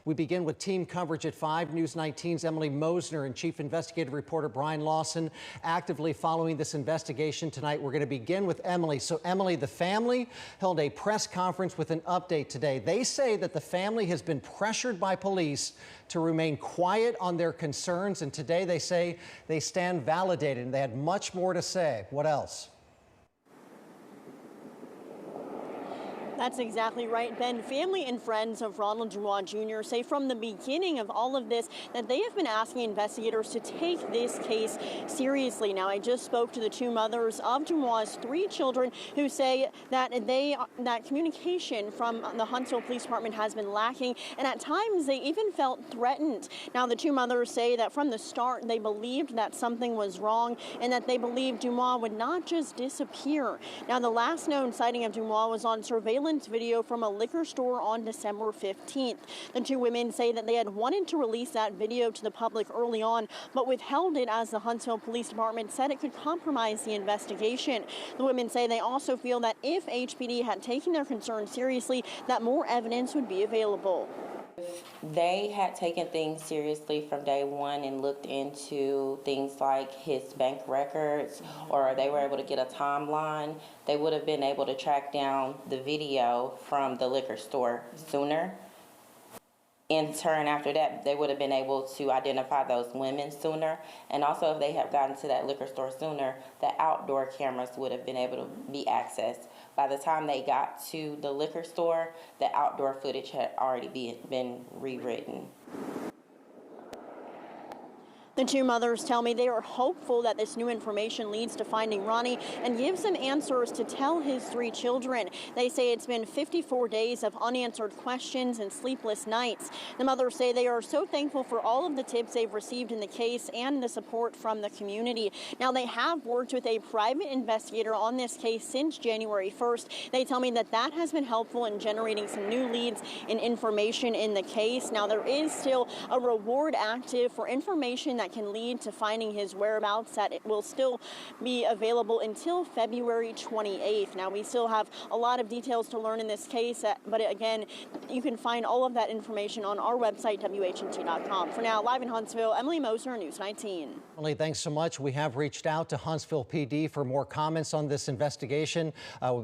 We begin with team coverage at 5 News 19's Emily Mosner and Chief Investigative Reporter Brian Lawson actively following this investigation tonight. We're going to begin with Emily. So, Emily, the family held a press conference with an update today. They say that the family has been pressured by police to remain quiet on their concerns, and today they say they stand validated, and they had much more to say. What else? That's exactly right, Ben. Family and friends of Ronald Dumois Jr. say from the beginning of all of this that they have been asking investigators to take this case seriously. Now, I just spoke to the two mothers of Dumois' 3 children who say that that communication from the Huntsville Police Department has been lacking, and at times they even felt threatened. Now, the two mothers say that from the start they believed that something was wrong and that they believed Dumois would not just disappear. Now, the last known sighting of Dumois was on surveillance video from a liquor store on December 15th. The two women say that they had wanted to release that video to the public early on, but withheld it as the Huntsville Police Department said it could compromise the investigation. The women say they also feel that if HPD had taken their concerns seriously, that more evidence would be available. They had taken things seriously from day one and looked into things like his bank records, or they were able to get a timeline. They would have been able to track down the video from the liquor store sooner. In turn, after that, they would have been able to identify those women sooner. And also, if they had gotten to that liquor store sooner, the outdoor cameras would have been able to be accessed. By the time they got to the liquor store, the outdoor footage had already been rewritten. The two mothers tell me they are hopeful that this new information leads to finding Ronnie and gives them answers to tell his 3 children. They say it's been 54 days of unanswered questions and sleepless nights. The mothers say they are so thankful for all of the tips they've received in the case and the support from the community. Now, they have worked with a private investigator on this case since January 1st. They tell me that that has been helpful in generating some new leads and information in the case. Now, there is still a reward active for information that can lead to finding his whereabouts, that it will still be available until February 28th. Now, we still have a lot of details to learn in this case, but again, you can find all of that information on our website, WHNT.com. For now, live in Huntsville, Emily Mosner, News 19. Emily, thanks so much. We have reached out to Huntsville PD for more comments on this investigation.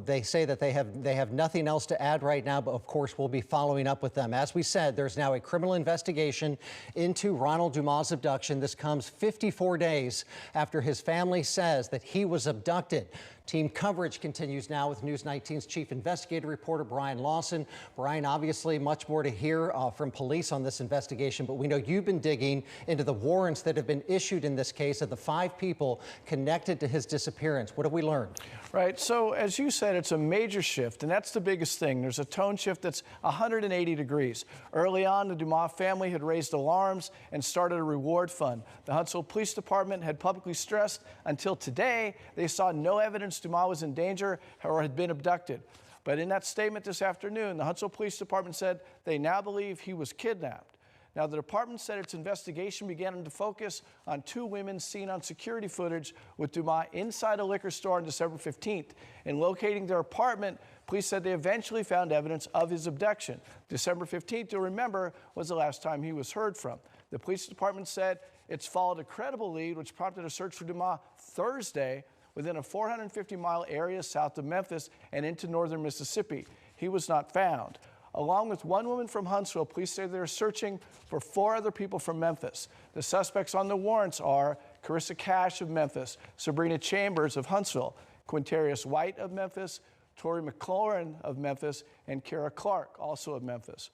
They say that they have nothing else to add right now, but of course, we'll be following up with them. As we said, there's now a criminal investigation into Ronald Dumois' abduction. This comes 54 days after his family says that he was abducted. Team coverage continues now with News 19's Chief Investigative Reporter Brian Lawson. Brian, obviously much more to hear from police on this investigation, but we know you've been digging into the warrants that have been issued in this case of the 5 people connected to his disappearance. What have we learned? Right, so as you said, it's a major shift, and that's the biggest thing. There's a tone shift that's 180 degrees. Early on, the Dumois family had raised alarms and started a reward fund. The Huntsville Police Department had publicly stressed until today they saw no evidence Dumois was in danger or had been abducted. But in that statement this afternoon, the Huntsville Police Department said they now believe he was kidnapped. Now, the department said its investigation began to focus on 2 women seen on security footage with Dumois inside a liquor store on December 15th. In locating their apartment, police said they eventually found evidence of his abduction. December 15th, you'll remember, was the last time he was heard from. The police department said it's followed a credible lead, which prompted a search for Dumois Thursday within a 450-mile area south of Memphis and into northern Mississippi. He was not found. Along with 1 woman from Huntsville, police say they're searching for 4 other people from Memphis. The suspects on the warrants are Carissa Cash of Memphis, Sabrina Chambers of Huntsville, Quintarius White of Memphis, Tori McLaurin of Memphis, and Kara Clark, also of Memphis.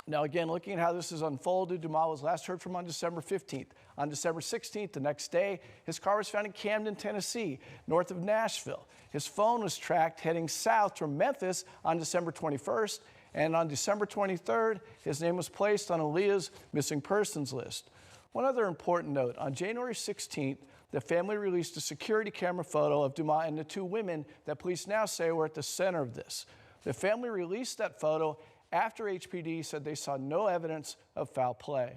Now, again, looking at how this has unfolded, Dumois was last heard from on December 15th. On December 16th, the next day, his car was found in Camden, Tennessee, north of Nashville. His phone was tracked heading south from Memphis on December 21st, and on December 23rd, his name was placed on Aaliyah's missing persons list. One other important note, on January 16th, the family released a security camera photo of Dumois and the 2 women that police now say were at the center of this. The family released that photo after HPD said they saw no evidence of foul play.